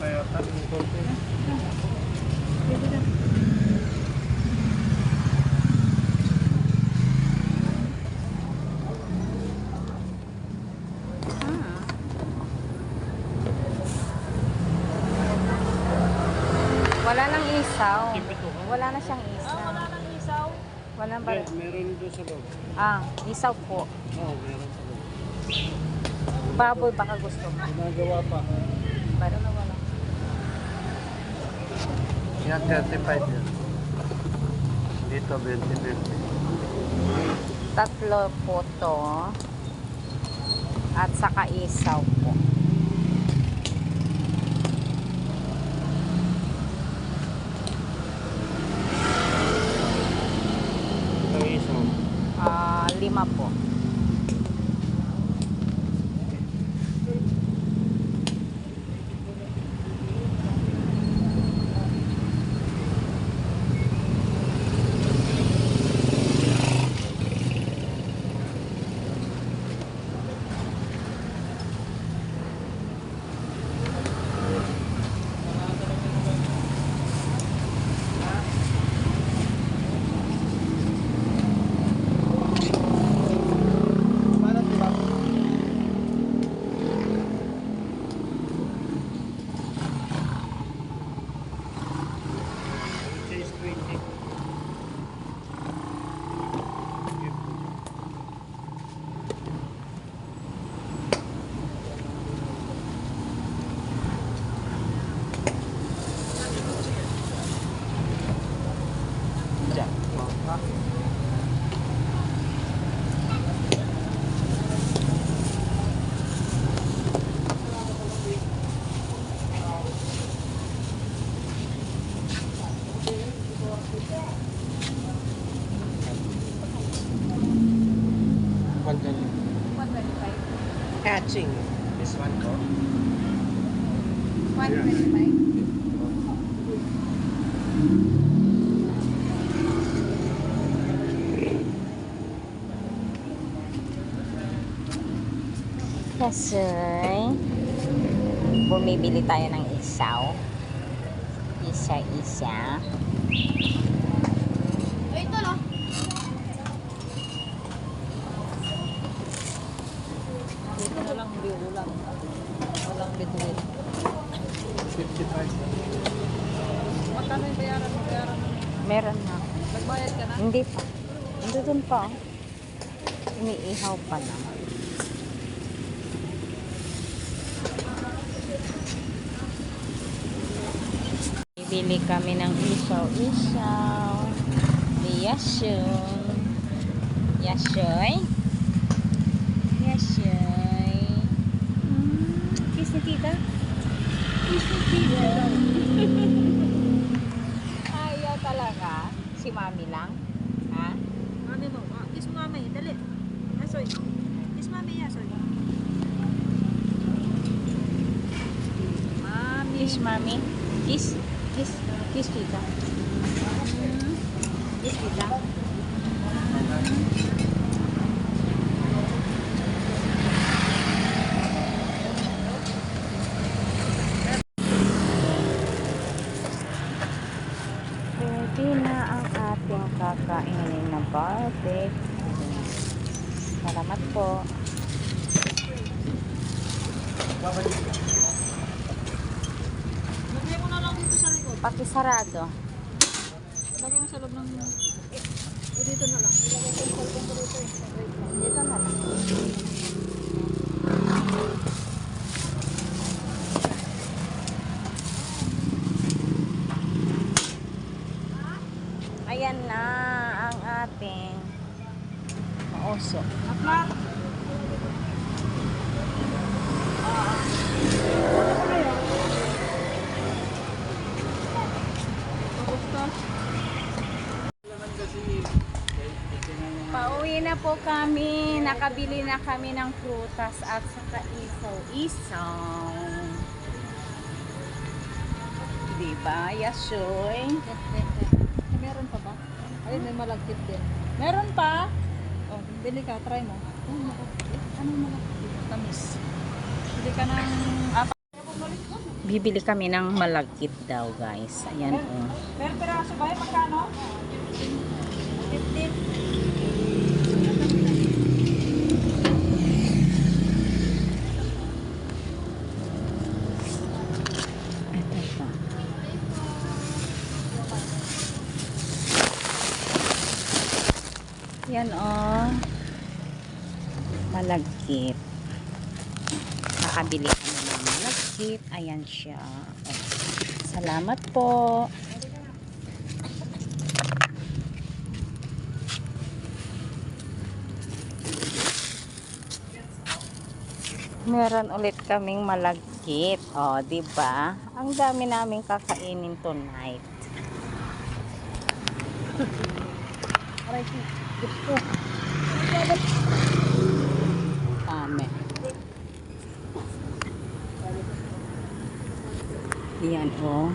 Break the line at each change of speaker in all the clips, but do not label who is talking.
yata ng konti.
Wala nang isaw. Wala na siyang isaw.
Wala nang isaw.
Wala ba?
Meron doon sa loob.
Isaw po.
Oo, meron sa loob.
Baboy baka gusto mo.
Ginagawa pa.
Pero na wala.
Yan, 35 yan. Dito, 20.
Tatlo po to. At saka isaw po.
Ito isang.
5 po.
Hatching. This one ko.
125. Kasi bumibili tayo ng isaw. Isa-isa.
Ito no.
Dito na lang, hindi ulam. Walang bituin.
55.
Magkano yung bayaran mo?
Meron na.
Nagbayad ka na?
Hindi pa. Hindi dun pa. Iniihaw pa na. Bibili kami ng isaw-isaw. Yasoy. Yasoy. Yasoy. Kiss ni tita. Kiss ni tita. Ayaw talaga. Si mami lang. Ha?
Ano mo? Kiss mo mami. Dali. Yasoy. Kiss mami. Yasoy. Mami.
Kiss mami. Kiss. Kiss. Kiss tita. Kiss tita. Ready na ang ating kakainin na barbecue. Salamat po.
Lagay mo na lang dito sa likod.
Pakisarado.
Lagay mo sa loob ng... O dito na lang. Ilagay ko yung cellphone ko dito.
Dito na lang. Ayan na ang ating mauso.
Aklat.
Pauwi na po kami. Nakabili na kami ng prutas at saka isaw-isaw. Diba, Yasoy?
Meron pa ba? Ay, may malagkit din.
Meron pa?
Oh, bili ka. Try mo. Ano malagkit? Tamis. Bili ka ng...
Bibili kami ng malagkit daw, guys. Ayan, oh.
Per piraso ba yun? Magkano? 15.
Ito pa. Yan, oh. Malagkit. Nakabili kami ng malagkit. Ayan siya. Oh. Salamat po. Meron ulit kaming malagkit. Oh, 'di ba? Ang dami naming kakainin tonight. Aray, gusto. Kame. Yan, oh.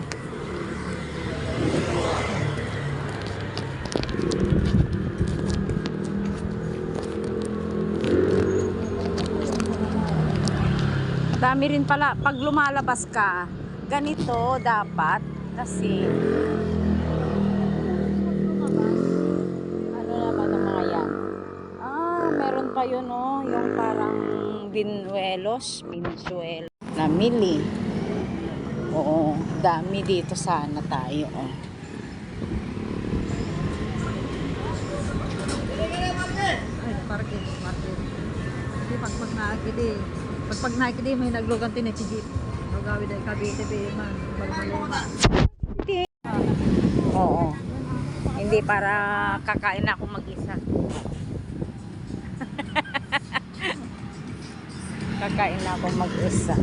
Dami rin pala pag lumalabas ka. Ganito dapat kasi ano naman ang mga yan. Meron pa yun, oh, yung parang binuelos, namili. Oo, dami dito sana tayo, oh.
Ay, parking. Hindi, pag nakakili. Pag nakakili, may naglugan din si Jeep. Gawin ay Cavite, man. Bagmaloma.
Oo. Hindi para kakain ako mag-isa. Kakain ako mag-isa.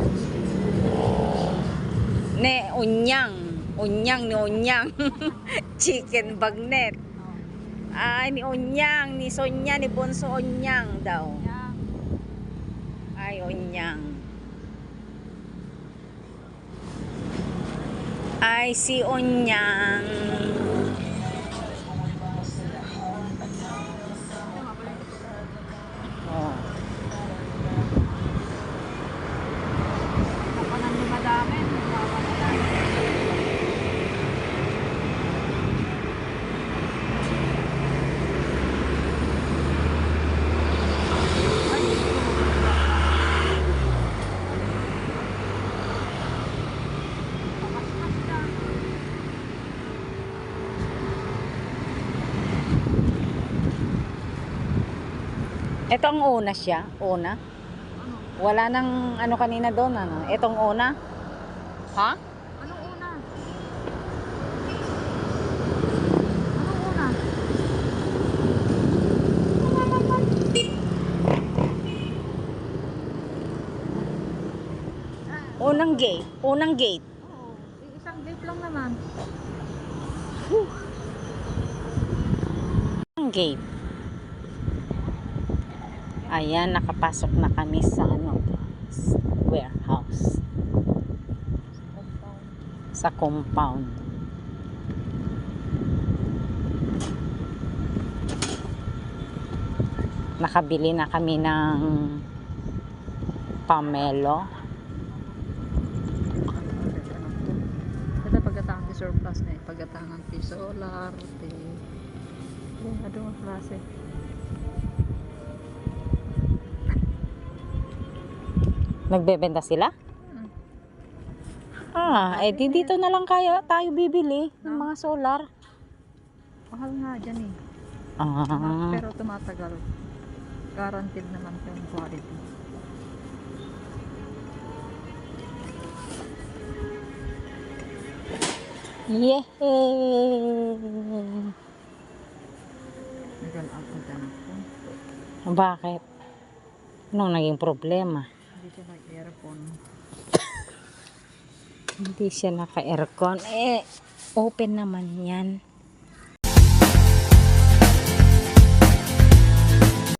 Unyang ni Unyang. Chicken bagnet. Ay, ni Unyang, ni Sonya, ni Bonso Unyang daw. Ay, Unyang. Ay, si Unyang. Oh.
Kapanan mo madami.
Ito ang una siya. Una. Wala nang ano kanina doon. Ano? Itong una. Ha?
Anong una? Anong una?
Unang gate. Unang gate.
Oo, isang gate lang naman.
Unang gate. Ayan, nakapasok na kami sa warehouse. Sa compound. Nakabili na kami ng pamelo.
Ito pagkatangan di surplus na eh. Pagkatangan di solar, di... Ano ang klase?
Nagbebenta sila? Dito na lang kaya tayo bibili ng mga solar.
Mahal nga dyan eh. Pero tumatagal. Guaranteed naman yung quality.
Yay!
Nag-out ang tanong ko.
Bakit? Anong naging problema?
Hindi siya nag-aircon.
Hindi siya naka-aircon. Open naman yan.